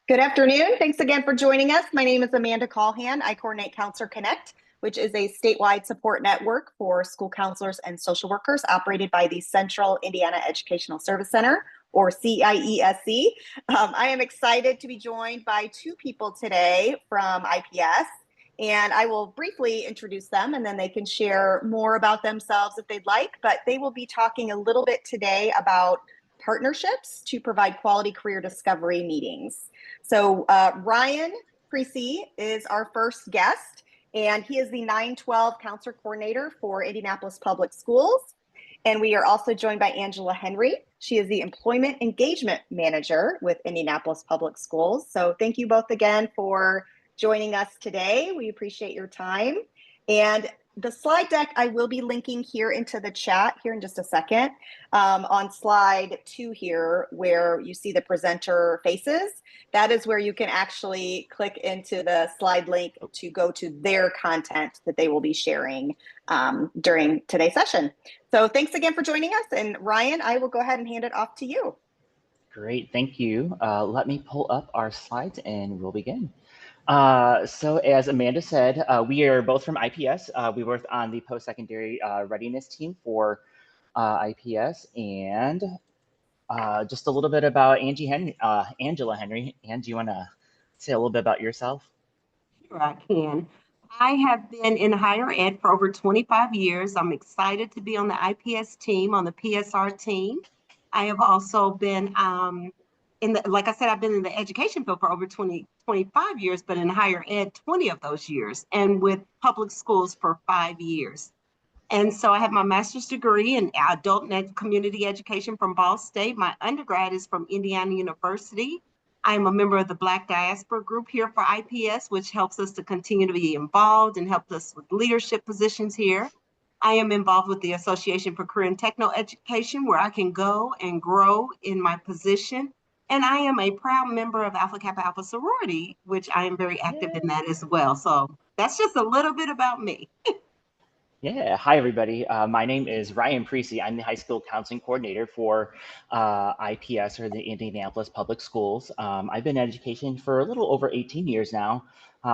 Good afternoon. Thanks again for joining us. My name is Amanda Callahan. I coordinate Counselor Connect, which is a statewide support network for school counselors and social workers operated by the Central Indiana Educational Service Center, or CIESC. I am excited to be joined by two people today from IPS, and I will briefly introduce them and then they can share more about themselves if they'd like, but they will be talking a little bit today about partnerships to provide quality career discovery meetings. So Ryan Preci is our first guest, and he is the 912 Counselor Coordinator for Indianapolis Public Schools. And we are also joined by Angela Henry. She is the Employment Engagement Manager with Indianapolis Public Schools. So thank you both again for joining us today. We appreciate your time. And the slide deck I will be linking here into the chat here in just a second. On slide 2 here, where you see the presenter faces, that is where you can actually click into the slide link to go to their content that they will be sharing during today's session. So thanks again for joining us. And Ryan, I will go ahead and hand it off to you. Great, thank you. Let me pull up our slides and we'll begin. So as Amanda said, we are both from IPS. We work on the post-secondary readiness team for IPS, and just a little bit about Angela Henry. Anne, do you want to say a little bit about yourself? Sure, I can. I have been in higher ed for over 25 years. I'm excited to be on the IPS team, on the PSR team. I have also been like I said, I've been in the education field for over 25 years, but in higher ed, 20 of those years, and with public schools for 5 years. And so I have my master's degree in adult and community education from Ball State. My undergrad is from Indiana University. I am a member of the Black Diaspora group here for IPS, which helps us to continue to be involved and helps us with leadership positions here. I am involved with the Association for Career and Technical Education, where I can go and grow in my position. And I am a proud member of Alpha Kappa Alpha Sorority, which I am very active in that as well. So that's just a little bit about me. Yeah, hi everybody. My name is Ryan Preci. I'm the high school counseling coordinator for IPS, or the Indianapolis Public Schools. I've been in education for a little over 18 years now.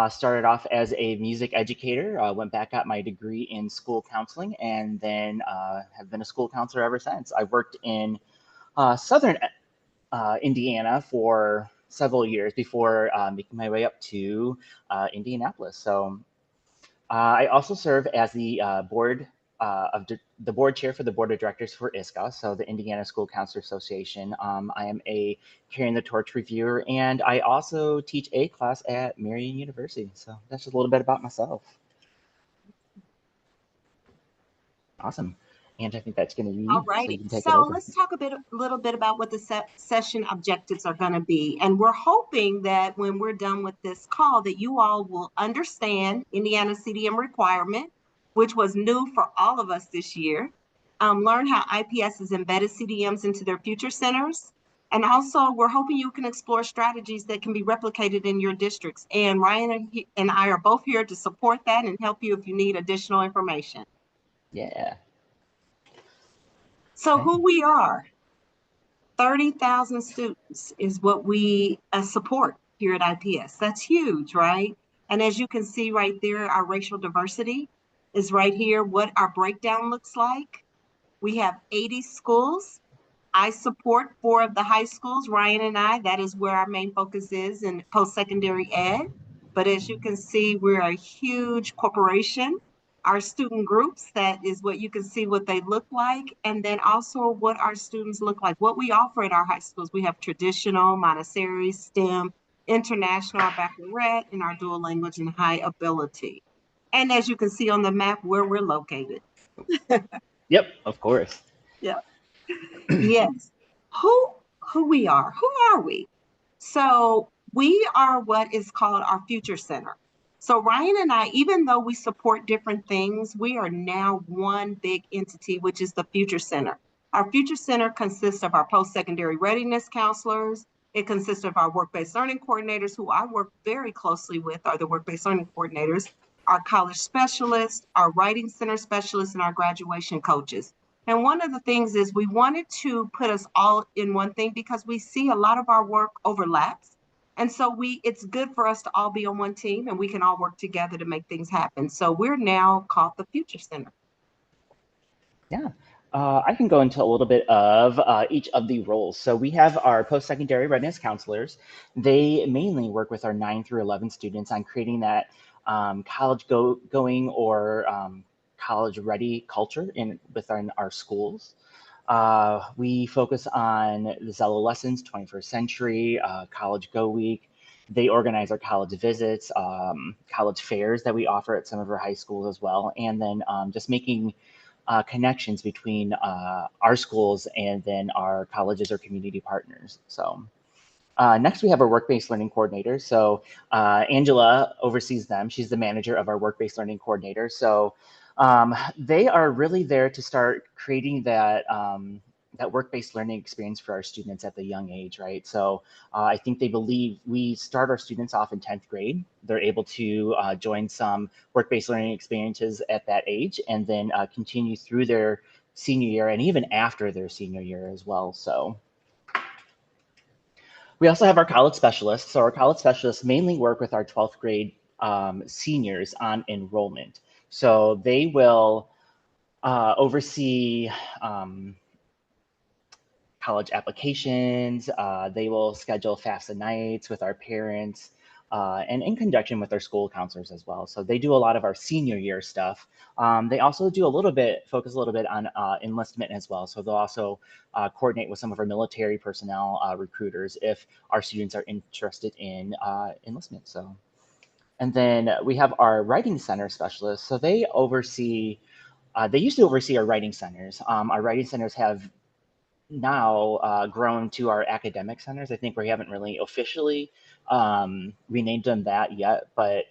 Started off as a music educator, went back, got my degree in school counseling, and then have been a school counselor ever since. I worked in Southern Indiana for several years before making my way up to Indianapolis. So I also serve as the board chair for the board of directors for ISCA, so the Indiana School Counselor Association. I am a Carrying the Torch reviewer, and I also teach a class at Marian University. So that's just a little bit about myself. Awesome. And I think that's going to be all righty. So let's talk a little bit about what the session objectives are going to be. And we're hoping that when we're done with this call, that you all will understand Indiana CDM requirement, which was new for all of us this year. Learn how IPS has embedded CDMs into their future centers. And also, we're hoping you can explore strategies that can be replicated in your districts. And Ryan and I are both here to support that and help you if you need additional information. Yeah. So who we are, 30,000 students is what we support here at IPS. That's huge, right? And as you can see right there, our racial diversity is right here, what our breakdown looks like. We have 80 schools. I support 4 of the high schools, Ryan and I. That is where our main focus is in post-secondary ed. But as you can see, we're a huge corporation. Our student groups, that is what you can see what they look like, and then also what our students look like. What we offer at our high schools, we have traditional, Montessori, STEM, international, our baccalaureate, and our dual language and high ability. And as you can see on the map, where we're located. Yep, of course. Yeah. Yes. Who we are. Who are we? So we are what is called our Future Center. So Ryan and I, even though we support different things, we are now one big entity, which is the Future Center. Our Future Center consists of our post-secondary readiness counselors. It consists of our work-based learning coordinators, who I work very closely with, are the work-based learning coordinators, our college specialists, our writing center specialists, and our graduation coaches. And one of the things is we wanted to put us all in one thing because we see a lot of our work overlaps. And so it's good for us to all be on one team and we can all work together to make things happen. So we're now called the Future Center. Yeah. I can go into a little bit of each of the roles. So we have our post-secondary readiness counselors. They mainly work with our 9 through 11 students on creating that college going or college ready culture within our schools. We focus on the Zello lessons, 21st century, college go week. They organize our college visits, college fairs that we offer at some of our high schools as well. And then just making connections between our schools and then our colleges or community partners. So next we have our work-based learning coordinator. So Angela oversees them. She's the manager of our work-based learning coordinator. So they are really there to start creating that that work-based learning experience for our students at the young age, right? So I think they believe we start our students off in 10th grade. They're able to join some work-based learning experiences at that age and then continue through their senior year and even after their senior year as well. So we also have our college specialists. So our college specialists mainly work with our 12th grade seniors on enrollment. So they will oversee college applications. They will schedule FAFSA nights with our parents and in conjunction with our school counselors as well. So they do a lot of our senior year stuff. They also do focus a little bit on enlistment as well. So they'll also coordinate with some of our military personnel recruiters if our students are interested in enlistment. So, and then we have our writing center specialists. So they used to oversee our writing centers. Our writing centers have now grown to our academic centers. I think we haven't really officially renamed them that yet, but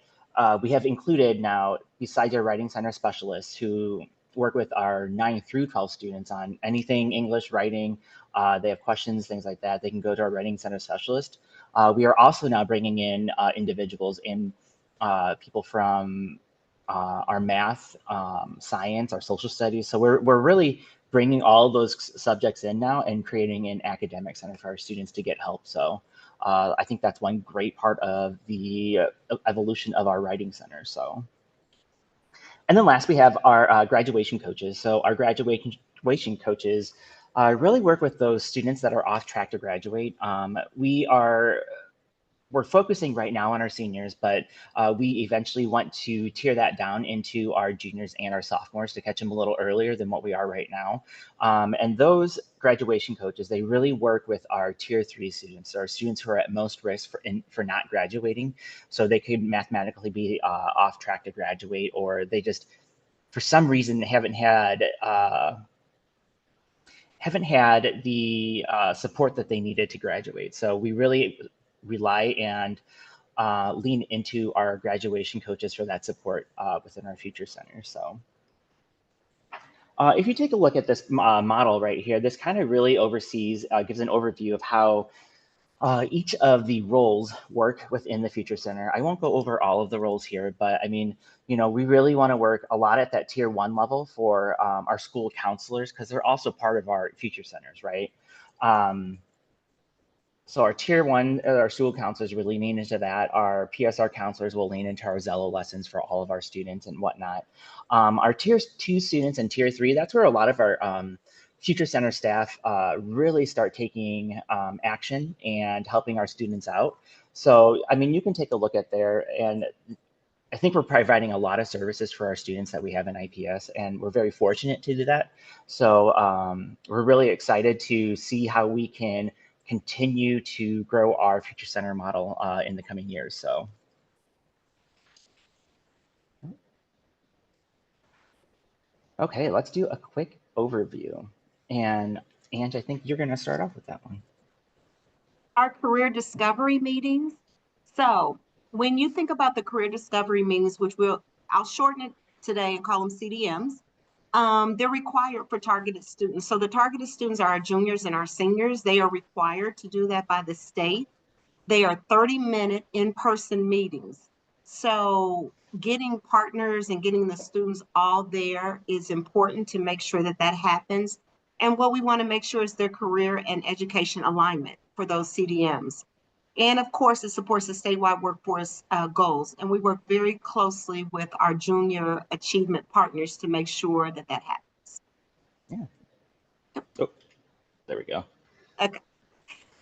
we have included now, besides our writing center specialists who work with our 9 through 12 students on anything English writing, they have questions, things like that, they can go to our writing center specialist. We are also now bringing in individuals and people from our math, science, our social studies. So we're really bringing all those subjects in now and creating an academic center for our students to get help. So I think that's one great part of the evolution of our writing center. So, and then last we have our graduation coaches. So our graduation coaches really work with those students that are off track to graduate. We're focusing right now on our seniors, but we eventually want to tear that down into our juniors and our sophomores to catch them a little earlier than what we are right now. And those graduation coaches, they really work with our tier 3 students, our students who are at most risk for not graduating. So they could mathematically be off track to graduate, or they just, for some reason, haven't had the support that they needed to graduate. So we really rely and lean into our graduation coaches for that support within our future center. So if you take a look at this model right here, this kind of really gives an overview of how each of the roles work within the Future Center. I won't go over all of the roles here, but I mean, we really want to work a lot at that tier 1 level for our school counselors, because they're also part of our Future Centers, right? So our tier 1, our school counselors really lean into that. Our PSR counselors will lean into our Zello lessons for all of our students and whatnot. Our tier 2 students and tier 3, that's where a lot of our Future Center staff really start taking action and helping our students out. So, I mean, you can take a look at there, and I think we're providing a lot of services for our students that we have in IPS, and we're very fortunate to do that. So we're really excited to see how we can continue to grow our Future Center model in the coming years. So. Okay, let's do a quick overview. And Ange, I think you're going to start off with that one. Our career discovery meetings. So when you think about the career discovery meetings, which I'll shorten it today and call them CDMs, they're required for targeted students. So the targeted students are our juniors and our seniors. They are required to do that by the state. They are 30-minute in-person meetings. So getting partners and getting the students all there is important to make sure that that happens. And what we want to make sure is their career and education alignment for those CDMs. And of course, it supports the statewide workforce goals. And we work very closely with our junior achievement partners to make sure that that happens. Yeah. Oh, there we go. Okay.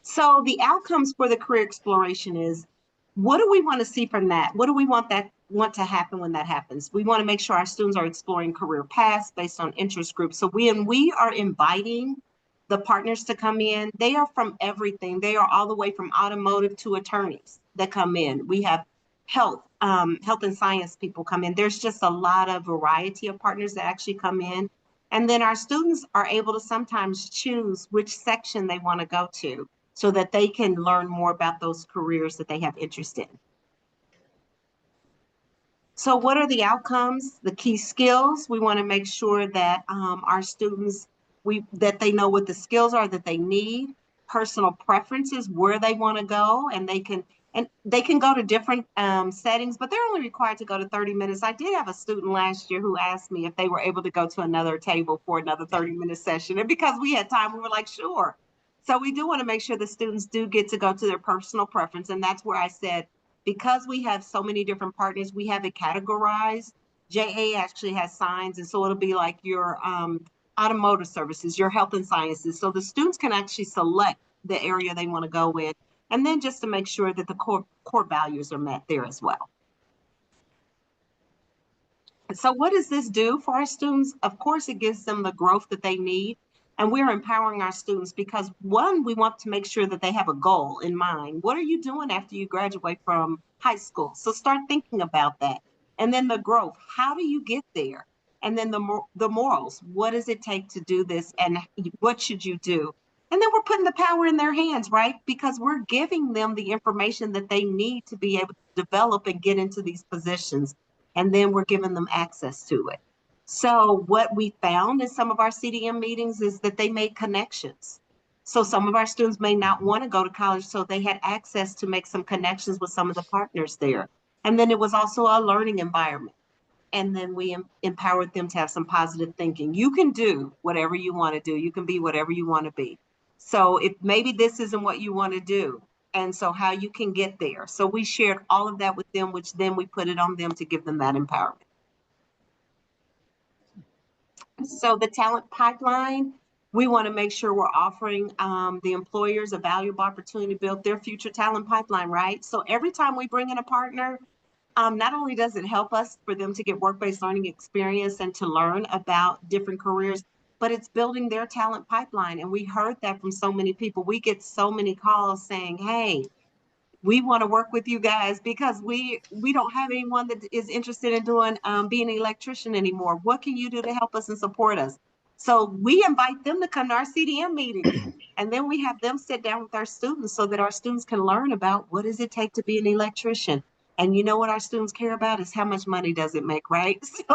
So the outcomes for the career exploration is, what do we want to see from that? What do we want to happen when that happens? We want to make sure our students are exploring career paths based on interest groups. So we are inviting the partners to come in. They are from everything. They are all the way from automotive to attorneys that come in. We have health and science people come in. There's just a lot of variety of partners that actually come in. And then our students are able to sometimes choose which section they want to go to, so that they can learn more about those careers that they have interest in. So what are the outcomes? The key skills, we want to make sure that our students, that they know what the skills are that they need, personal preferences, where they want to go, and they can go to different settings, but they're only required to go to 30 minutes. I did have a student last year who asked me if they were able to go to another table for another 30-minute session. And because we had time, we were like, sure. So we do want to make sure the students do get to go to their personal preference. And that's where I said, because we have so many different partners, we have it categorized. JA actually has signs. And so it'll be like your automotive services, your health and sciences. So the students can actually select the area they want to go in. And then just to make sure that the core values are met there as well. So what does this do for our students? Of course, it gives them the growth that they need. And we're empowering our students because, one, we want to make sure that they have a goal in mind. What are you doing after you graduate from high school? So start thinking about that. And then the growth, how do you get there? And then the morals, what does it take to do this? And what should you do? And then we're putting the power in their hands, right? Because we're giving them the information that they need to be able to develop and get into these positions. And then we're giving them access to it. So what we found in some of our CDM meetings is that they made connections. So some of our students may not want to go to college, so they had access to make some connections with some of the partners there. And then it was also a learning environment. And then we empowered them to have some positive thinking. You can do whatever you want to do. You can be whatever you want to be. So if maybe this isn't what you want to do, and so how you can get there. So we shared all of that with them, which then we put it on them to give them that empowerment. So the talent pipeline, we want to make sure we're offering the employers a valuable opportunity to build their future talent pipeline, right? So every time we bring in a partner, not only does it help us for them to get work-based learning experience and to learn about different careers, but it's building their talent pipeline. And we heard that from so many people. We get so many calls saying, hey, we want to work with you guys because we don't have anyone that is interested in doing being an electrician anymore. What can you do to help us and support us? So we invite them to come to our CDM meetings, and then we have them sit down with our students so that our students can learn about what does it take to be an electrician. And you know what our students care about is how much money does it make, right? So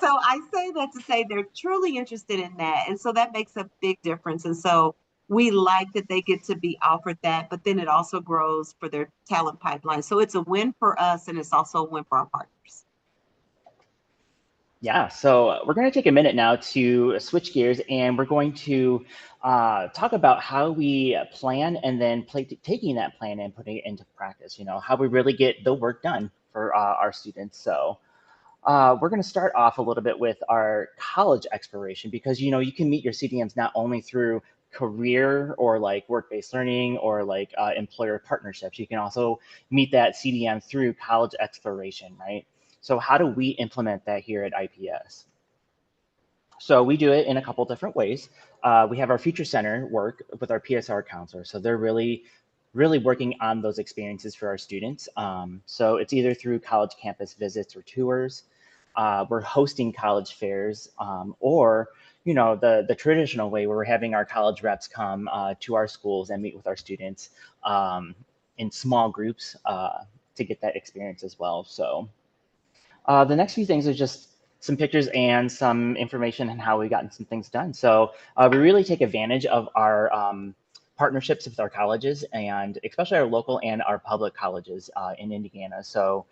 I say that to say they're truly interested in that. And so that makes a big difference. And so we like that they get to be offered that, but then it also grows for their talent pipeline. So it's a win for us, and it's also a win for our partners. Yeah, so we're going to take a minute now to switch gears, and we're going to talk about how we plan and then taking that plan and putting it into practice, how we really get the work done for our students. So we're going to start off a little bit with our college exploration because, you can meet your CDMs not only through career or like work-based learning or like employer partnerships. You can also meet that CDM through college exploration, right? So how do we implement that here at IPS? So we do it in a couple different ways. We have our Future Center work with our PSR counselor. So they're really working on those experiences for our students. So it's either through college campus visits or tours. We're hosting college fairs, or the traditional way where we're having our college reps come to our schools and meet with our students in small groups to get that experience as well. So the next few things are just some pictures and some information on how we've gotten some things done. So we really take advantage of our partnerships with our colleges, and especially our local and our public colleges in Indiana. So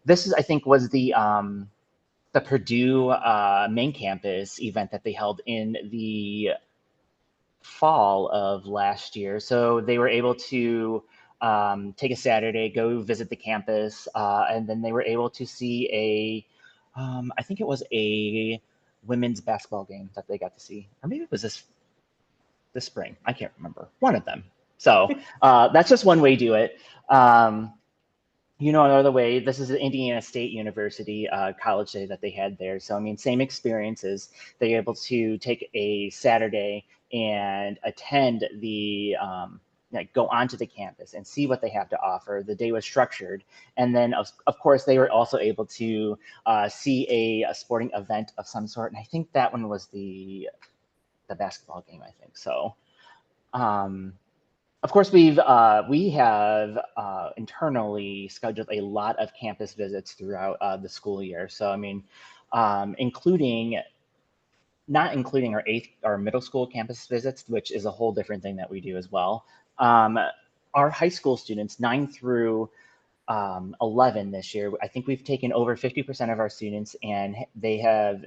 this I think was the Purdue main campus event that they held in the fall of last year. So they were able to take a Saturday, go visit the campus, and then they were able to see I think it was a women's basketball game that they got to see, or maybe it was this spring. I can't remember. One of them. So that's just one way to do it. Another way, this is the Indiana State University college day that they had there. So, I mean, same experiences. They're able to take a Saturday and attend go onto the campus and see what they have to offer. The day was structured. And then, of course, they were also able to see a sporting event of some sort. And I think that one was the basketball game, I think. So, of course, we have internally scheduled a lot of campus visits throughout the school year. So, I mean, not including our middle school campus visits, which is a whole different thing that we do as well. Our high school students, 9 through 11 this year, I think we've taken over 50% of our students, and they have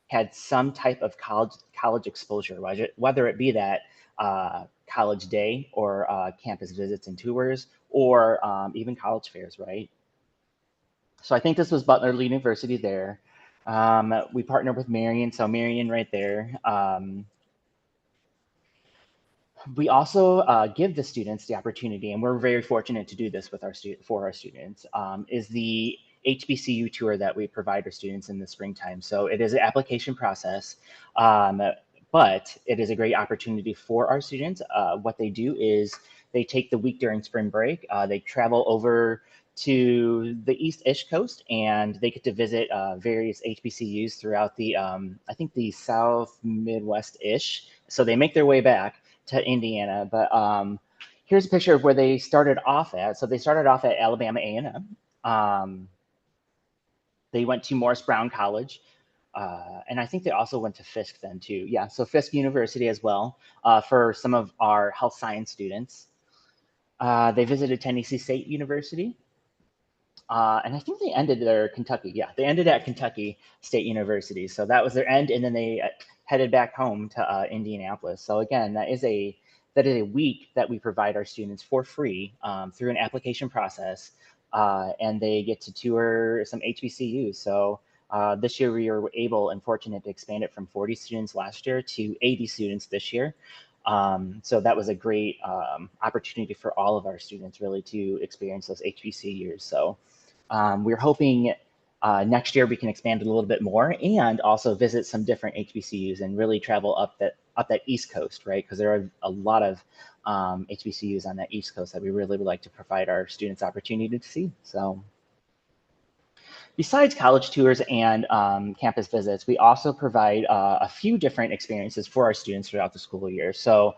had some type of college exposure, whether it be that college day or campus visits and tours, or even college fairs, right? So I think this was Butler University there. We partnered with Marion, so Marion right there. We also give the students the opportunity, and we're very fortunate to do this with our students, is the HBCU tour that we provide our students in the springtime. So it is an application process, but it is a great opportunity for our students. What they do is they take the week during spring break, they travel over to the East-ish coast, and they get to visit various HBCUs throughout the, I think the South Midwest-ish. So they make their way back to Indiana, but here's a picture of where they started off at. So they started off at Alabama A&M. They went to Morris Brown College, and I think they also went to Fisk then too. Yeah, so Fisk University as well for some of our health science students. They visited Tennessee State University, and I think they ended their Kentucky. Yeah, they ended at Kentucky State University. So that was their end, and then they headed back home to Indianapolis. So again, that is a week that we provide our students for free through an application process, and they get to tour some HBCUs. So this year we were able and fortunate to expand it from 40 students last year to 80 students this year. So that was a great opportunity for all of our students really to experience those HBCUs. So we're hoping next year we can expand it a little bit more and also visit some different HBCUs and really travel up that East Coast, right? Because there are a lot of HBCUs on that East Coast that we really would like to provide our students opportunity to see. So besides college tours and campus visits, we also provide a few different experiences for our students throughout the school year. So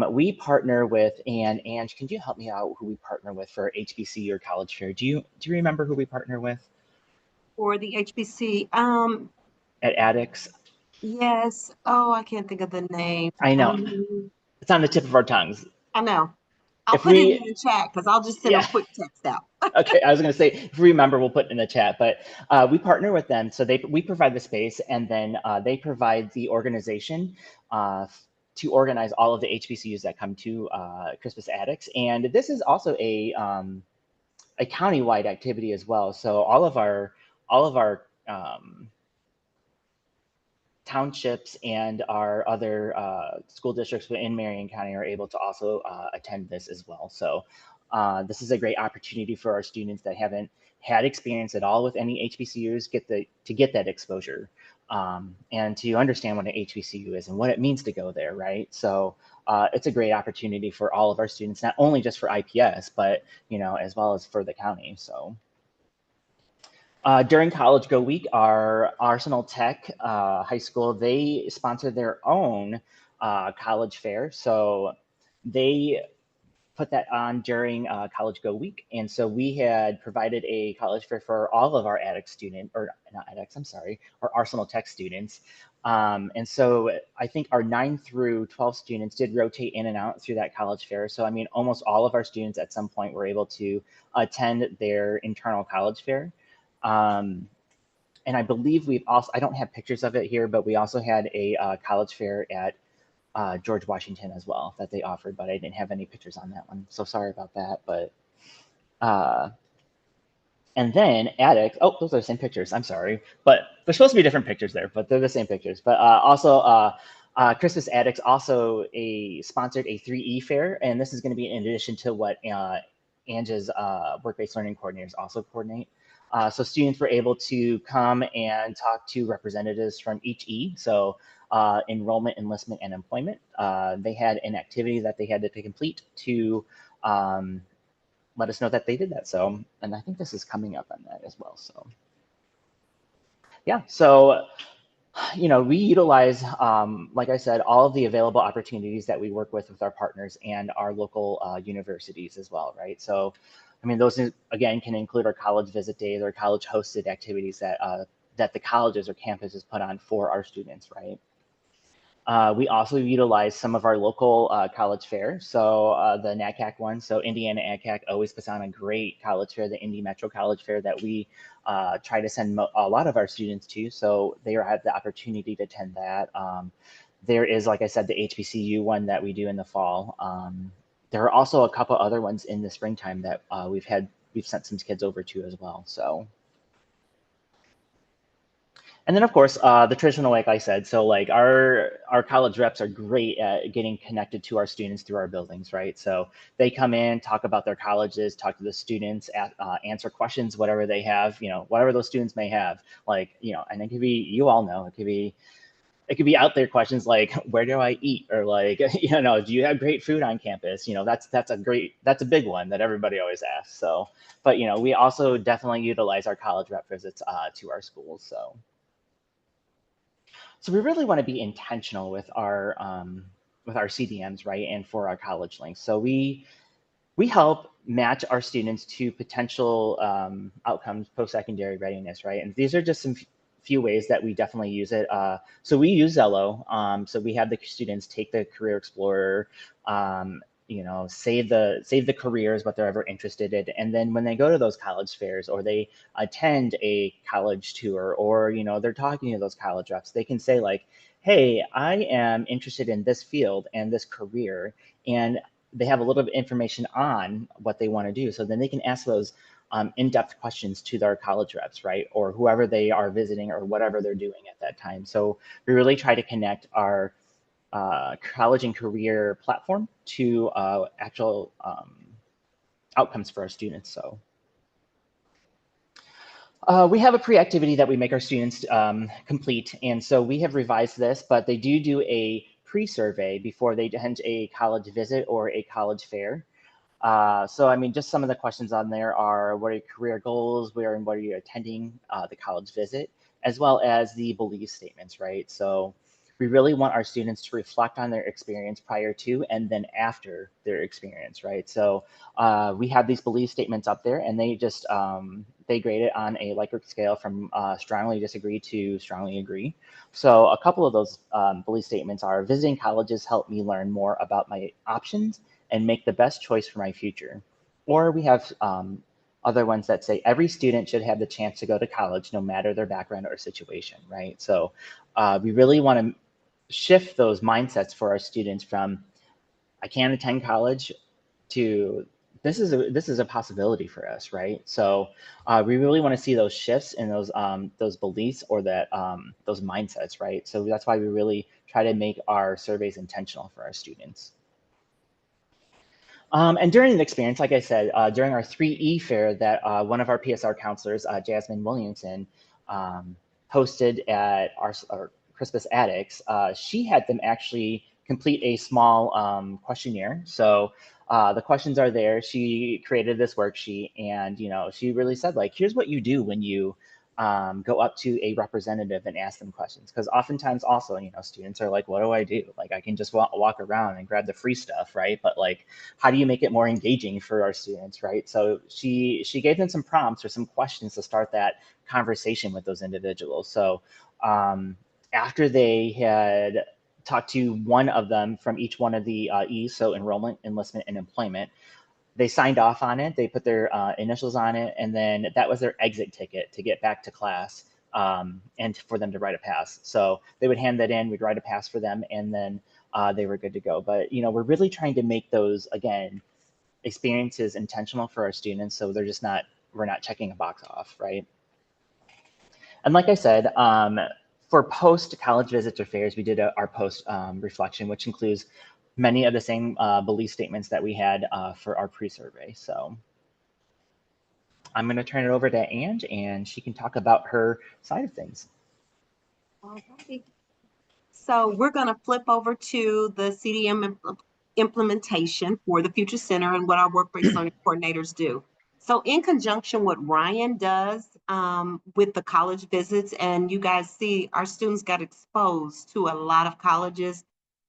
we partner with, and Ange, can you help me out who we partner with for HBCU or college fair? Do you remember who we partner with? For the HBC, at Addicts? yes. Oh, I can't think of the name. I know. It's on the tip of our tongues. I know. I'll put it in the chat because I'll just send a quick text out. Okay, I was going to say, if we remember, we'll put it in the chat. But we partner with them, so we provide the space, and then they provide the organization to organize all of the HBCUs that come to Crispus Addicts. And this is also a countywide activity as well. So all of our townships and our other school districts within Marion County are able to also attend this as well. So this is a great opportunity for our students that haven't had experience at all with any HBCUs to get that exposure and to understand what an HBCU is and what it means to go there, right? So it's a great opportunity for all of our students, not only just for IPS, but as well as for the county. So. During College Go Week, our Arsenal Tech High School, they sponsored their own college fair. So they put that on during College Go Week. And so we had provided a college fair for all of our our Arsenal Tech students. And so I think our 9 through 12 students did rotate in and out through that college fair. So, I mean, almost all of our students at some point were able to attend their internal college fair. And I believe I don't have pictures of it here, but we also had a college fair at George Washington as well that they offered, but I didn't have any pictures on that one. So sorry about that. But and then attic. Oh, those are the same pictures. I'm sorry, but they're supposed to be different pictures there, but they're the same pictures. But also, Christmas Attics also sponsored a 3E fair, and this is going to be in addition to what Ange's work-based learning coordinators also coordinate. So students were able to come and talk to representatives from each E. So enrollment, enlistment, and employment. They had an activity that they had to complete to let us know that they did that. So, and I think this is coming up on that as well. So yeah, so, we utilize, like I said, all of the available opportunities that we work with our partners and our local universities as well, right? So, I mean, those, again, can include our college visit days or college hosted activities that the colleges or campuses put on for our students, right? We also utilize some of our local college fairs. So the NACAC one, so Indiana ACAC always puts on a great college fair, the Indy Metro College Fair that we try to send a lot of our students to. So they have the opportunity to attend that. There is, like I said, the HBCU one that we do in the fall. There are also a couple other ones in the springtime that we've sent some kids over to as well. So. And then, of course, the traditional, like I said, so like our college reps are great at getting connected to our students through our buildings, right? So they come in, talk about their colleges, talk to the students, answer questions, whatever they have, whatever those students may have, like, and it could be, you all know, it could be out there questions like, where do I eat? Or like, do you have great food on campus? That's a big one that everybody always asks. So, but, we also definitely utilize our college rep visits to our schools, so. So we really want to be intentional with our CDMs, right, and for our college links. So we help match our students to potential outcomes, post-secondary readiness, right? And these are just some few ways that we definitely use it. So we use Zello. So we have the students take the Career Explorer, save the careers, what they're ever interested in. And then when they go to those college fairs or they attend a college tour or, they're talking to those college reps, they can say like, hey, I am interested in this field and this career. And they have a little bit of information on what they want to do. So then they can ask those in-depth questions to their college reps, right? Or whoever they are visiting or whatever they're doing at that time. So we really try to connect our college and career platform to actual outcomes for our students. So we have a pre-activity that we make our students complete. And so we have revised this, but they do a pre-survey before they attend a college visit or a college fair. So, I mean, just some of the questions on there are, what are your career goals? Where and what are you attending the college visit? As well as the belief statements, right? So we really want our students to reflect on their experience prior to and then after their experience, right? So we have these belief statements up there, and they just they grade it on a Likert scale from strongly disagree to strongly agree. So a couple of those belief statements are: visiting colleges helped me learn more about my options and make the best choice for my future. Or we have other ones that say every student should have the chance to go to college no matter their background or situation, right? So we really want to shift those mindsets for our students from I can't attend college to this is a possibility for us, right? So we really want to see those shifts in those beliefs or that those mindsets, right? So that's why we really try to make our surveys intentional for our students. And during the experience, like I said, during our 3E fair that one of our PSR counselors, Jasmine Williamson, hosted at our Christmas Attics, she had them actually complete a small questionnaire. So the questions are there. She created this worksheet, and she really said, like, here's what you do when you go up to a representative and ask them questions. Because oftentimes also, students are like, what do I do? Like, I can just walk around and grab the free stuff, right? But like, how do you make it more engaging for our students, right? So she gave them some prompts or some questions to start that conversation with those individuals. So after they had talked to one of them from each one of the E's, so enrollment, enlistment, and employment, they signed off on it. They put their initials on it, and then that was their exit ticket to get back to class and for them to write a pass. So they would hand that in, we'd write a pass for them, and then they were good to go. But, you know, we're really trying to make those, again, experiences intentional for our students, so they're just not, we're not checking a box off, right? And like I said, for post-college visits or fairs, we did our post reflection, which includes many of the same belief statements that we had for our pre-survey. So I'm going to turn it over to Ange, and she can talk about her side of things. Alrighty. So we're going to flip over to the CDM implementation for the Future Center and what our work-based learning coordinators do. So in conjunction with Ryan does with the college visits, and you guys see our students got exposed to a lot of colleges,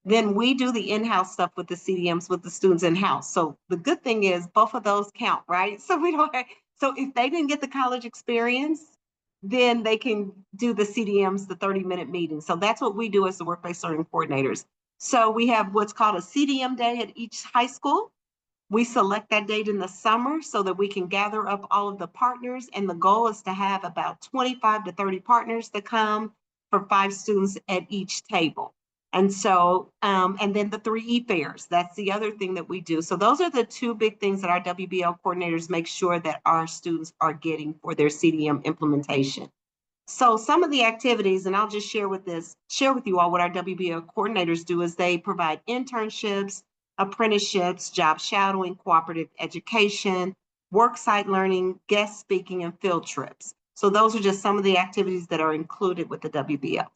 then we do the in-house stuff with the CDMs with the students in-house. So the good thing is both of those count, right? So we don't have, so if they didn't get the college experience, then they can do the CDMs, the 30-minute meeting. So that's what we do as the work-based learning coordinators. So we have what's called a CDM day at each high school. We select that date in the summer so that we can gather up all of the partners. And the goal is to have about 25 to 30 partners that come for 5 students at each table. And so, and then the 3E fairs, that's the other thing that we do. So those are the 2 big things that our WBL coordinators make sure that our students are getting for their CDM implementation. So some of the activities, and I'll just share with you all what our WBL coordinators do is they provide internships, apprenticeships, job shadowing, cooperative education, worksite learning, guest speaking, and field trips. So those are just some of the activities that are included with the WBL.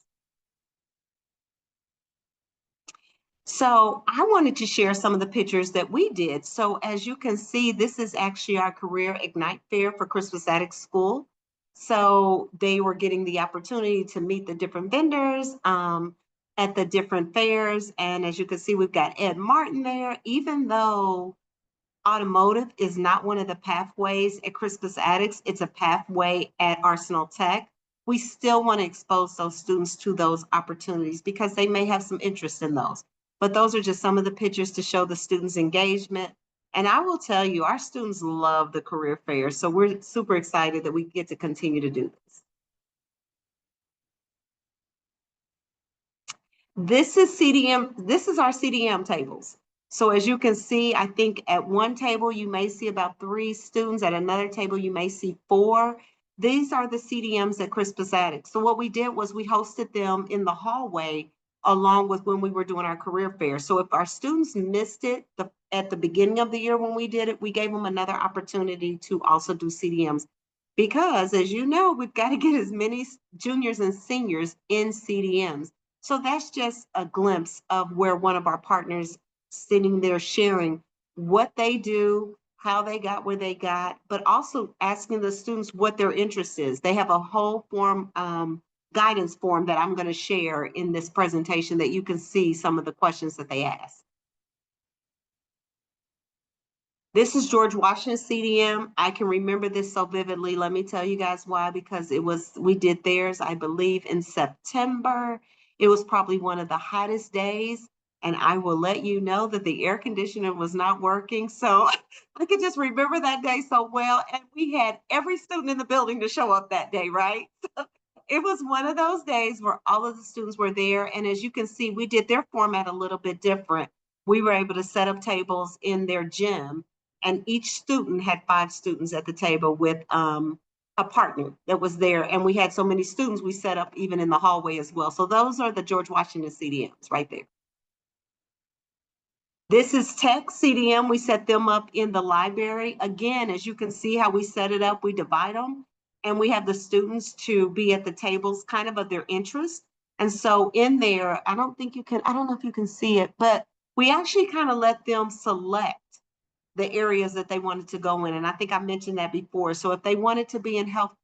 So I wanted to share some of the pictures that we did. So as you can see, this is actually our Career Ignite Fair for Crispus Attucks School. So they were getting the opportunity to meet the different vendors at the different fairs. And as you can see, we've got Ed Martin there, even though automotive is not one of the pathways at Crispus Attucks, it's a pathway at Arsenal Tech. We still want to expose those students to those opportunities because they may have some interest in those. But those are just some of the pictures to show the students' engagement. And I will tell you, our students love the career fair. So we're super excited that we get to continue to do this. This is CDM, this is our CDM tables. So as you can see, I think at one table, you may see about 3 students. At another table, you may see 4. These are the CDMs at Crispus Attucks. So what we did was we hosted them in the hallway along with when we were doing our career fair. So if our students missed it at the beginning of the year when we did it, we gave them another opportunity to also do CDMs. Because as you know, we've got to get as many juniors and seniors in CDMs. So that's just a glimpse of where one of our partners sitting there sharing what they do, how they got where they got, but also asking the students what their interest is. They have a whole form guidance form that I'm going to share in this presentation that you can see some of the questions that they ask. This is George Washington CDM. I can remember this so vividly. Let me tell you guys why, because we did theirs, I believe, in September. It was probably one of the hottest days. And I will let you know that the air conditioner was not working. So I could just remember that day so well. And we had every student in the building to show up that day, right? It was one of those days where all of the students were there. And as you can see, we did their format a little bit different. We were able to set up tables in their gym, and each student had 5 students at the table with a partner that was there. And we had so many students, we set up even in the hallway as well. So those are the George Washington CDMs right there. This is Tech CDM. We set them up in the library. Again, as you can see how we set it up, we divide them. And we have the students to be at the tables kind of their interest. And so in there, I don't know if you can see it, but we actually kind of let them select the areas that they wanted to go in. And I think I mentioned that before. So if they wanted to be in health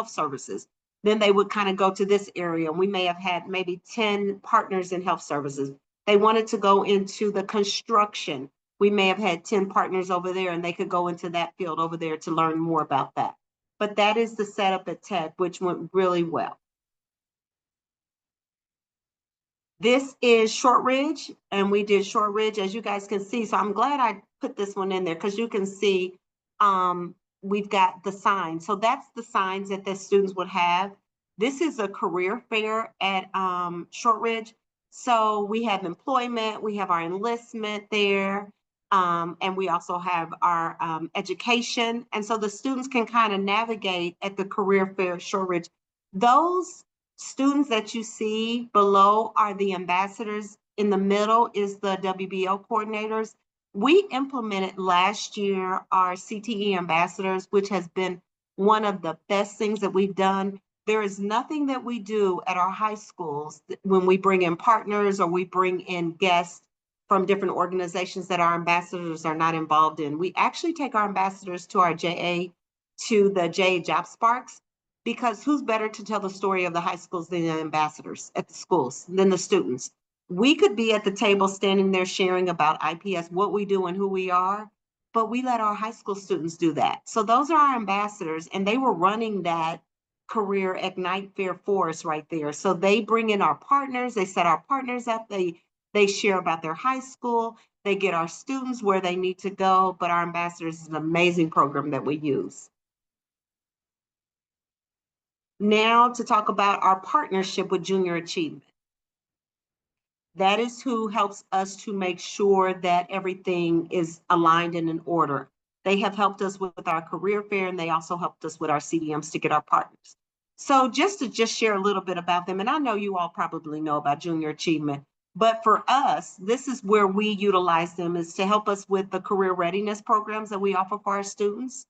services, then they would kind of go to this area. We may have had maybe 10 partners in health services. They wanted to go into the construction. We may have had 10 partners over there, and they could go into that field over there to learn more about that. But that is the setup at Tech, which went really well. This is Shortridge, and we did Shortridge, as you guys can see. So I'm glad I put this one in there because you can see we've got the signs. So that's the signs that the students would have. This is a career fair at Shortridge. So we have employment, we have our enlistment there, and we also have our education. And so the students can kind of navigate at the career fair at Shortridge. Those students that you see below are the ambassadors. In the middle is the WBO coordinators. We implemented last year our CTE ambassadors, which has been one of the best things that we've done. There is nothing that we do at our high schools when we bring in partners or we bring in guests from different organizations that our ambassadors are not involved in. We actually take our ambassadors to our JA, to the JA Job Sparks, because who's better to tell the story of the high schools than the ambassadors at the schools, than the students? We could be at the table standing there sharing about IPS, what we do and who we are, but we let our high school students do that. So those are our ambassadors, and they were running that career Ignite Fair for us right there. So they bring in our partners, they set our partners up, they share about their high school, they get our students where they need to go, but our ambassadors is an amazing program that we use. Now to talk about our partnership with Junior Achievement. That is who helps us to make sure that everything is aligned and in order. They have helped us with our career fair, and they also helped us with our CDMs to get our partners. So just to share a little bit about them, and I know you all probably know about Junior Achievement, but for us, this is where we utilize them, is to help us with the career readiness programs that we offer for our students,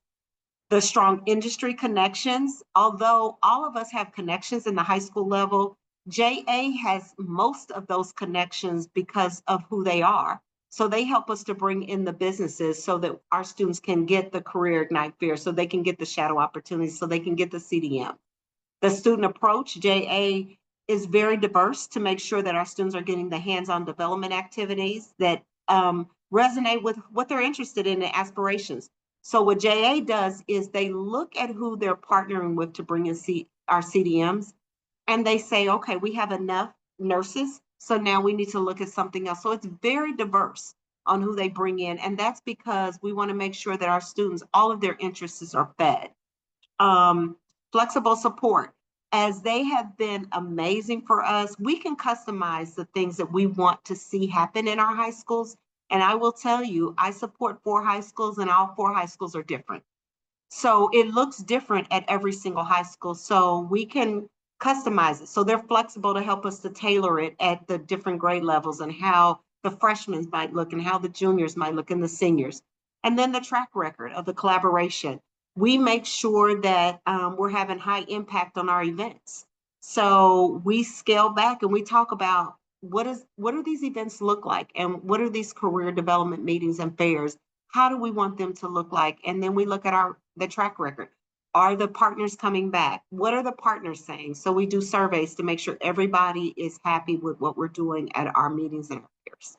the strong industry connections. Although all of us have connections in the high school level, JA has most of those connections because of who they are. So they help us to bring in the businesses so that our students can get the Career Ignite Fair, so they can get the shadow opportunities, so they can get the CDM. The student approach, JA is very diverse to make sure that our students are getting the hands-on development activities that resonate with what they're interested in and aspirations. So what JA does is they look at who they're partnering with to bring in our CDMs, and they say, okay, we have enough nurses, so now we need to look at something else. So it's very diverse on who they bring in, and that's because we want to make sure that our students, all of their interests are fed. Flexible support. As they have been amazing for us, we can customize the things that we want to see happen in our high schools. And I will tell you, I support 4 high schools, and all 4 high schools are different. So it looks different at every single high school. So we can customize it. So they're flexible to help us to tailor it at the different grade levels and how the freshmen might look and how the juniors might look and the seniors. And then the track record of the collaboration. We make sure that we're having high impact on our events. So we scale back and we talk about what do these events look like, and what are these career development meetings and fairs? How do we want them to look like? And then we look at the track record. Are the partners coming back? What are the partners saying? So we do surveys to make sure everybody is happy with what we're doing at our meetings and our fairs.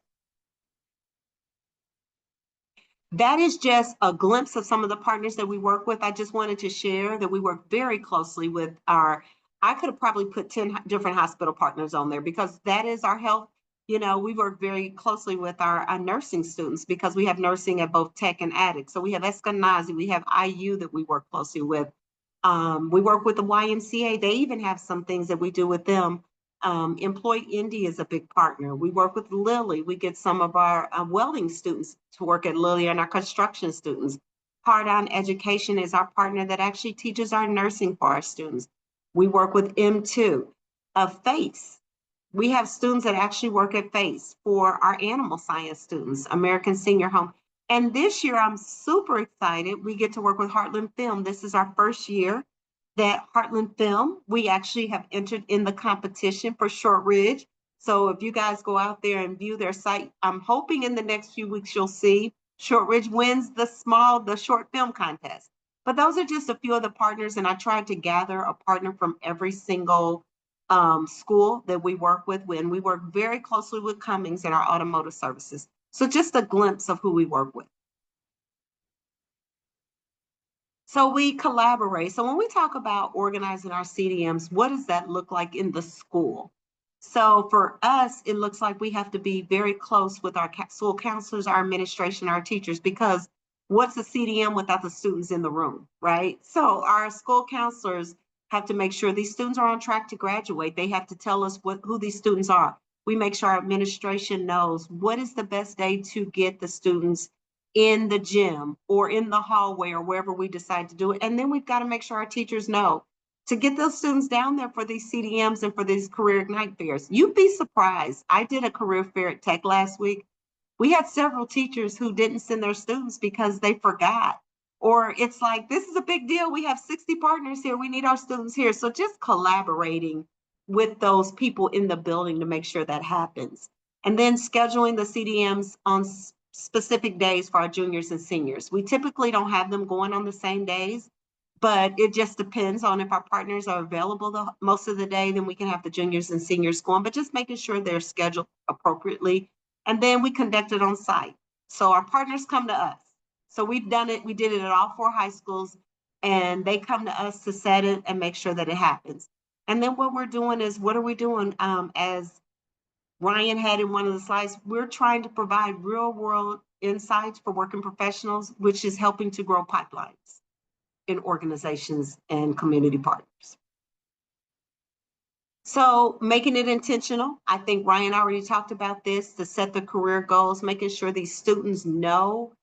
That is just a glimpse of some of the partners that we work with. I just wanted to share that we work very closely with I could have probably put 10 different hospital partners on there, because that is our health. You know, we work very closely with our nursing students, because we have nursing at both Tech and Attic. So we have Eskenazi, we have IU that we work closely with. We work with the YMCA. They even have some things that we do with them. Employ Indy is a big partner. We work with Lilly. We get some of our welding students to work at Lilly, and our construction students. Hard On Education is our partner that actually teaches our nursing for our students. We work with M2. FACE. We have students that actually work at FACE for our animal science students, American Senior Home. And this year, I'm super excited. We get to work with Heartland Film. This is our first year that Heartland Film, we actually have entered in the competition for Shortridge. So if you guys go out there and view their site, I'm hoping in the next few weeks you'll see Shortridge wins the short film contest. But those are just a few of the partners, and I tried to gather a partner from every single school that we work with. When we work very closely with Cummings and our automotive services. So just a glimpse of who we work with. So we collaborate. So when we talk about organizing our CDMs, what does that look like in the school? So for us, it looks like we have to be very close with our school counselors, our administration, our teachers, because what's a CDM without the students in the room, right? So our school counselors have to make sure these students are on track to graduate. They have to tell us who these students are. We make sure our administration knows what is the best day to get the students in the gym or in the hallway or wherever we decide to do it. And then we've got to make sure our teachers know to get those students down there for these CDMs and for these career ignite fairs. You'd be surprised. I did a career fair at Tech last week. We had several teachers who didn't send their students because they forgot. Or it's like, this is a big deal. We have 60 partners here. We need our students here. So just collaborating with those people in the building to make sure that happens. And then scheduling the CDMs on specific days for our juniors and seniors. We typically don't have them going on the same days, but it just depends on if our partners are available most of the day, then we can have the juniors and seniors going, but just making sure they're scheduled appropriately. And then we conduct it on site. So our partners come to us. So we've done it. We did it at all 4 high schools, and they come to us to set it and make sure that it happens. And then what we're doing is, what are we doing? As Ryan had in one of the slides, we're trying to provide real world insights for working professionals, which is helping to grow pipelines in organizations and community partners. So making it intentional, I think Ryan already talked about this, to set the career goals, making sure these students know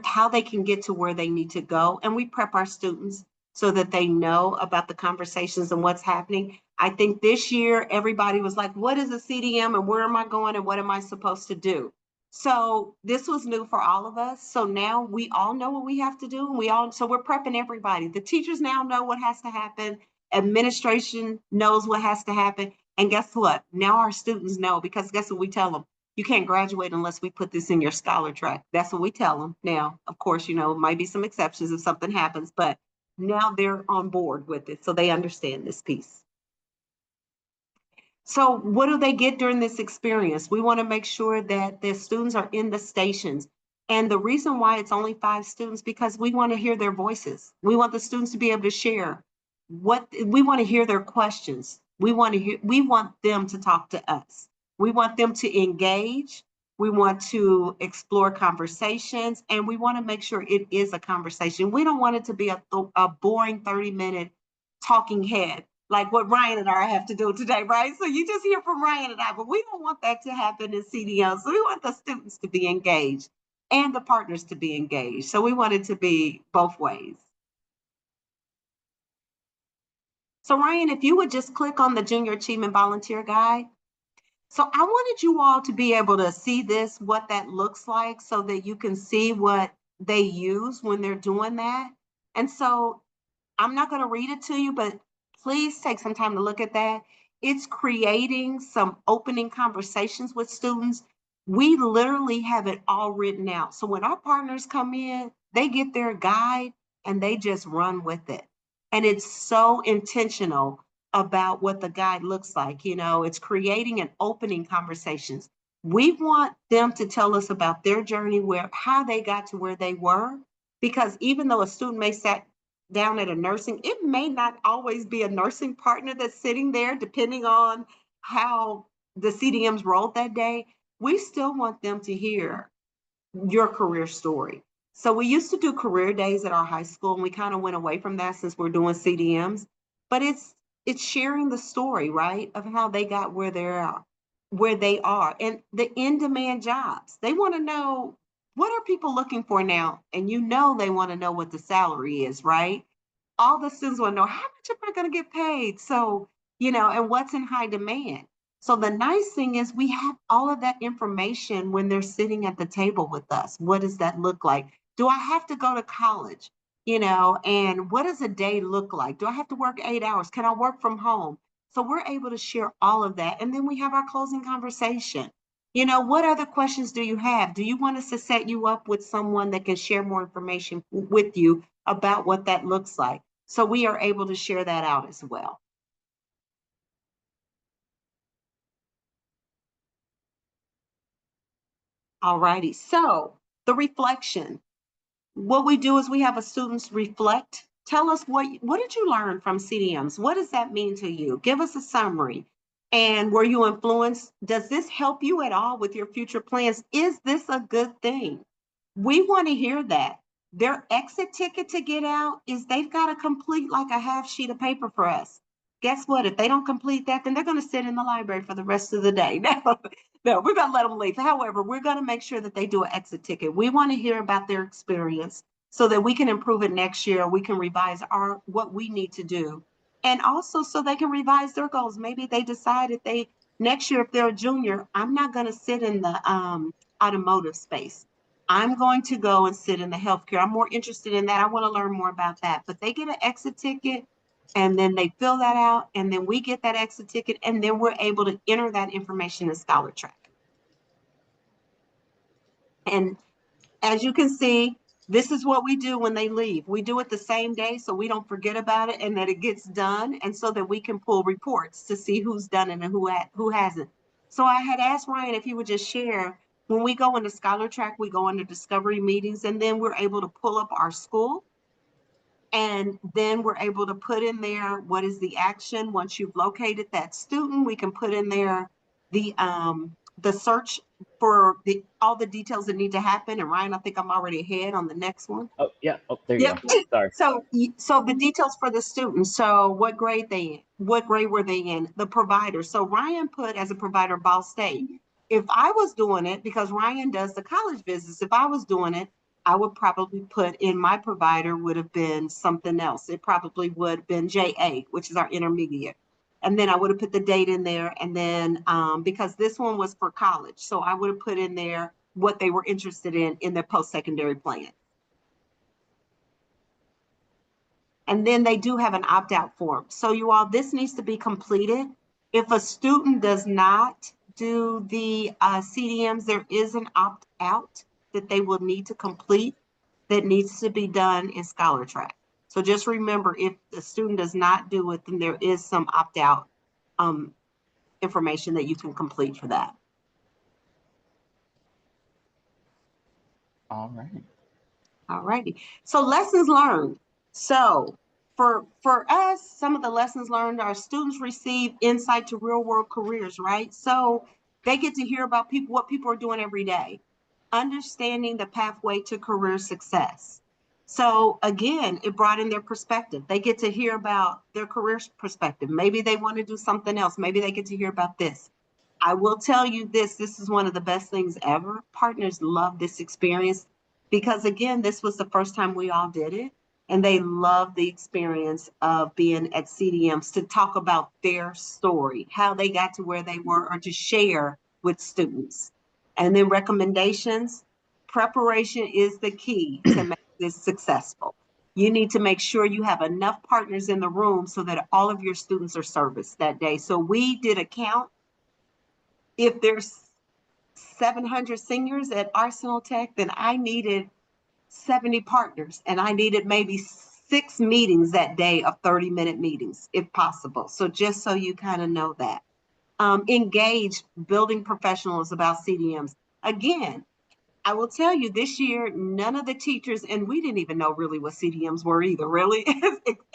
how they can get to where they need to go. And we prep our students so that they know about the conversations and what's happening. I think this year, everybody was like, what is a CDM and where am I going and what am I supposed to do? So this was new for all of us. So now we all know what we have to do. And so we're prepping everybody. The teachers now know what has to happen. Administration knows what has to happen. And guess what? Now our students know, because guess what we tell them? You can't graduate unless we put this in your scholar track. That's what we tell them. Now, of course, might be some exceptions if something happens, but now they're on board with it. So they understand this piece. So what do they get during this experience? We want to make sure that the students are in the stations. And the reason why it's only 5 students, because we want to hear their voices. We want the students to be able to share we want to hear their questions. We want them to talk to us. We want them to engage. We want to explore conversations, and we want to make sure it is a conversation. We don't want it to be a boring 30-minute talking head, like what Ryan and I have to do today, right? So you just hear from Ryan and I, but we don't want that to happen in CDL. So we want the students to be engaged and the partners to be engaged. So we want it to be both ways. So Ryan, if you would just click on the Junior Achievement Volunteer Guide. So I wanted you all to be able to see this, what that looks like, so that you can see what they use when they're doing that. And so I'm not going to read it to you, but please take some time to look at that. It's creating some opening conversations with students. We literally have it all written out. So when our partners come in, they get their guide and they just run with it. And it's so intentional about what the guide looks like. It's creating and opening conversations. We want them to tell us about their journey, how they got to where they were, because even though a student may sit down at a nursing, it may not always be a nursing partner that's sitting there, depending on how the CDMs rolled that day. We still want them to hear your career story. So we used to do career days at our high school, and we kind of went away from that since we're doing CDMs, but it's sharing the story, right, of how they got where they are, and the in-demand jobs. They want to know, what are people looking for now? And they want to know what the salary is, right? All the students want to know, how much am I going to get paid? So, and what's in high demand. So the nice thing is we have all of that information when they're sitting at the table with us. What does that look like? Do I have to go to college? And what does a day look like? Do I have to work 8 hours? Can I work from home? So we're able to share all of that. And then we have our closing conversation. What other questions do you have? Do you want us to set you up with someone that can share more information with you about what that looks like? So we are able to share that out as well. All righty, so the reflection. What we do is we have a students reflect. Tell us what did you learn from CDMs? What does that mean to you? Give us a summary. And were you influenced? Does this help you at all with your future plans? Is this a good thing? We want to hear that. Their exit ticket to get out is they've got to complete like a half sheet of paper for us. guess what? If they don't complete that, then they're going to sit in the library for the rest of the day. No, we're going to let them leave. However, we're going to make sure that they do an exit ticket. We want to hear about their experience so that we can improve it next year. We can revise what we need to do. And also so they can revise their goals. Maybe they decide next year, if they're a junior, I'm not going to sit in the automotive space. I'm going to go and sit in the healthcare. I'm more interested in that. I want to learn more about that. But they get an exit ticket, and then they fill that out, and then we get that exit ticket, and then we're able to enter that information in ScholarTrack. And as you can see, this is what we do when they leave. We do it the same day so we don't forget about it and that it gets done, and so that we can pull reports to see who's done it and who hasn't. So I had asked Ryan if he would just share, when we go into ScholarTrack, we go into discovery meetings, and then we're able to pull up our school. And then we're able to put in there, what is the action? Once you've located that student, we can put in there the search for all the details that need to happen. And Ryan, I think I'm already ahead on the next one. Oh, yeah. Oh, there you go. Sorry. So the details for the student. So what grade were they in? The provider. So Ryan put as a provider, Ball State. If I was doing it, because Ryan does the college visits, if I was doing it, I would probably put in my provider would have been something else. It probably would have been JA, which is our intermediate. And then I would have put the date in there. And then because this one was for college, so I would have put in there what they were interested in their post-secondary plan. And then they do have an opt-out form. So you all, this needs to be completed. If a student does not do the CDMs, there is an opt-out that they will need to complete that needs to be done in ScholarTrack. So just remember, if the student does not do it, then there is some opt-out information that you can complete for that. All right. All righty. So lessons learned. So for us, some of the lessons learned, our students receive insight to real world careers, right? So they get to hear about what people are doing every day, understanding the pathway to career success. So again, it brought in their perspective. They get to hear about their career perspective. Maybe they want to do something else. Maybe they get to hear about this. I will tell you this is one of the best things ever. Partners love this experience because again, this was the first time we all did it. And they love the experience of being at CDMs to talk about their story, how they got to where they were, or to share with students. And then recommendations, preparation is the key to make this successful. You need to make sure you have enough partners in the room so that all of your students are serviced that day. So we did a count. If there's 700 seniors at Arsenal Tech, then I needed 70 partners, and I needed maybe 6 meetings that day of 30-minute meetings, if possible. So just so you kind of know that. Engage building professionals about CDMs. Again, I will tell you this year, none of the teachers, and we didn't even know really what CDMs were either, really,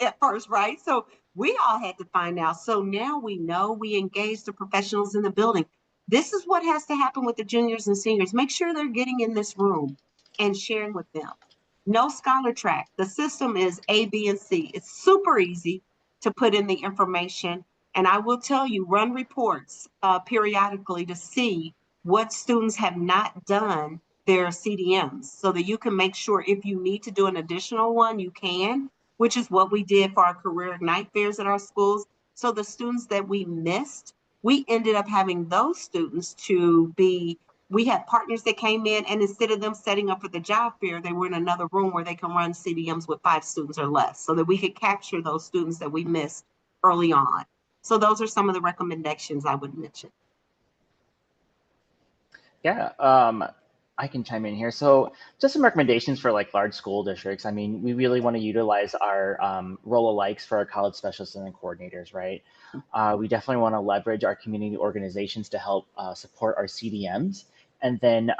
at first, right? So we all had to find out. So now we know, we engage the professionals in the building. This is what has to happen with the juniors and seniors. Make sure they're getting in this room and sharing with them. No ScholarTrack. The system is A, B, and C. It's super easy to put in the information. And I will tell you, run reports periodically to see what students have not done their CDMs so that you can make sure if you need to do an additional one, you can, which is what we did for our Career Ignite fairs at our schools. So the students that we missed, we ended up having those students we had partners that came in, and instead of them setting up for the job fair, they were in another room where they can run CDMs with 5 students or less so that we could capture those students that we missed early on. So those are some of the recommendations I would mention. Yeah, I can chime in here. So just some recommendations for like large school districts. I mean, we really want to utilize our role-alikes for our college specialists and coordinators, right? We definitely want to leverage our community organizations to help support our CDMs. And then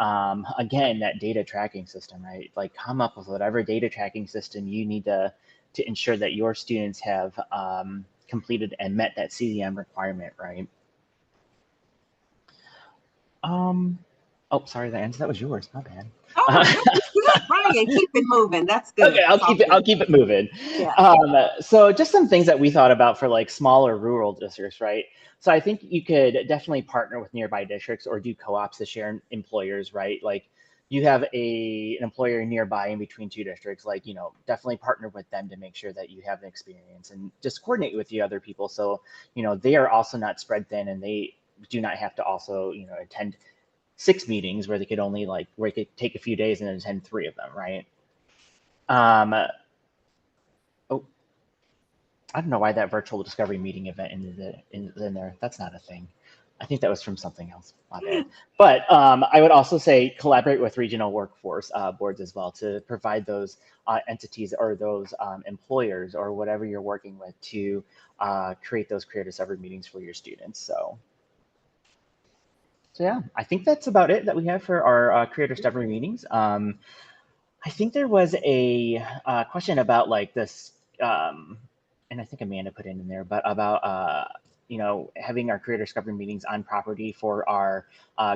again, that data tracking system, right? Like come up with whatever data tracking system you need to ensure that your students have completed and met that CDM requirement, right? Oh, sorry, that was yours. My bad. Oh, Ryan, keep it moving. That's good. Okay, I'll keep it moving. Yeah. So just some things that we thought about for like smaller rural districts, right? So I think you could definitely partner with nearby districts or do co-ops to share employers, right? Like you have an employer nearby in between two districts, like, definitely partner with them to make sure that you have an experience and just coordinate with the other people. So, they are also not spread thin and they do not have to also, attend 6 meetings where they could only where it could take a few days and attend 3 of them, right? Oh, I don't know why that virtual discovery meeting event in there. That's not a thing. I think that was from something else. My bad. But I would also say collaborate with regional workforce boards as well to provide those entities or those employers or whatever you're working with to create those career discovery meetings for your students. So yeah, I think that's about it that we have for our career discovery meetings. I think there was a question about like this, and I think Amanda put it in there, but about having our career discovery meetings on property for our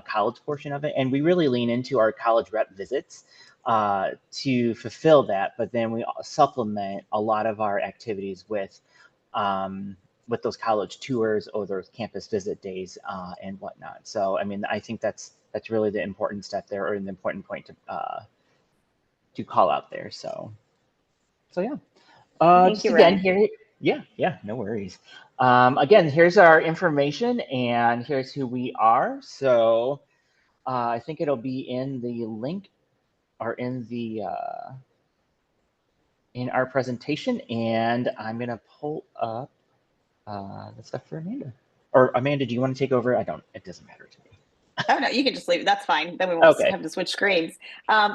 college portion of it, and we really lean into our college rep visits to fulfill that. But then we supplement a lot of our activities with those college tours or those campus visit days and whatnot. So I mean, I think that's really the important step there, or an important point to call out there. So yeah. Thank Just you, again Ryan. here, yeah, no worries. Again, here's our information and here's who we are. So I think it'll be in the link or in the in our presentation, and I'm gonna pull up the stuff for Amanda. Or Amanda, do you want to take over? It doesn't matter to me. Oh no, you can just leave it. That's fine. Then we won't Okay. have to switch screens.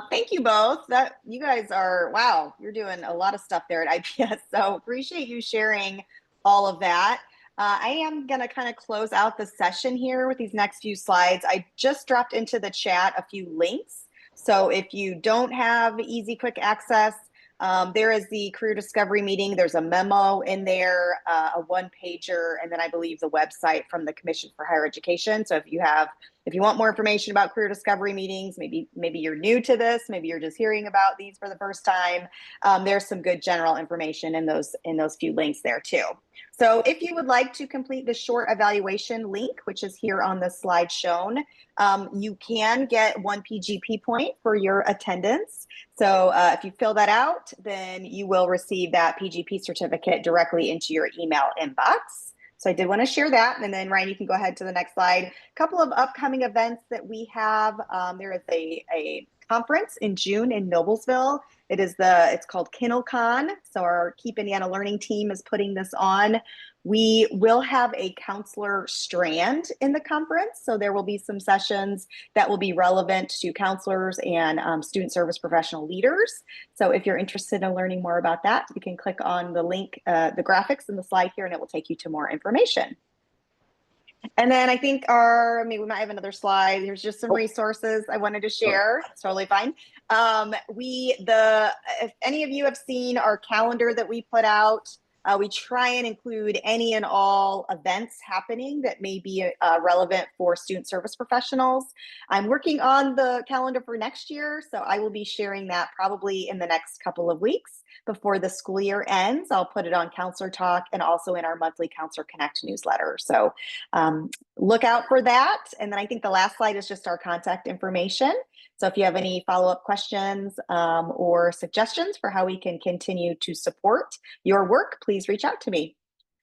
Thank you both. That you guys are, wow, you're doing a lot of stuff there at IPS. So appreciate you sharing all of that. I am going to kind of close out the session here with these next few slides. I just dropped into the chat a few links. So if you don't have easy, quick access, there is the career discovery meeting. There's a memo in there, a one-pager, and then I believe the website from the Commission for Higher Education. So if you want more information about career discovery meetings, maybe you're new to this, maybe you're just hearing about these for the first time, there's some good general information in those few links there too. So if you would like to complete the short evaluation link, which is here on the slide shown, you can get 1 PGP point for your attendance. So if you fill that out, then you will receive that PGP certificate directly into your email inbox. So I did want to share that. And then Ryan, you can go ahead to the next slide. A couple of upcoming events that we have. There is a conference in June in Noblesville. It's called KinnellCon. So our Keep Indiana Learning team is putting this on. We will have a counselor strand in the conference. So there will be some sessions that will be relevant to counselors and student service professional leaders. So if you're interested in learning more about that, you can click on the link, the graphics in the slide here, and it will take you to more information. And then I think maybe we might have another slide. There's just some resources I wanted to share. It's totally fine. If any of you have seen our calendar that we put out, we try and include any and all events happening that may be relevant for student service professionals. I'm working on the calendar for next year, so I will be sharing that probably in the next couple of weeks before the school year ends. I'll put it on Counselor Talk and also in our monthly Counselor Connect newsletter. So look out for that. And then I think the last slide is just our contact information. So if you have any follow-up questions or suggestions for how we can continue to support your work, please reach out to me.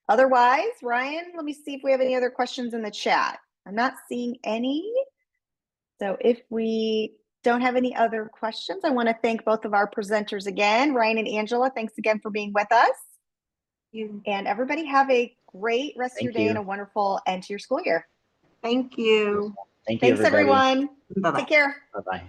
Otherwise, Ryan, let me see if we have any other questions in the chat. I'm not seeing any. So if we don't have any other questions, I want to thank both of our presenters again. Ryan and Angela, thanks again for being with us. And everybody have a great rest of your day and a wonderful end to your school year. Thank you. Thank you, Thanks, everyone. Bye-bye. Take care. Bye-bye.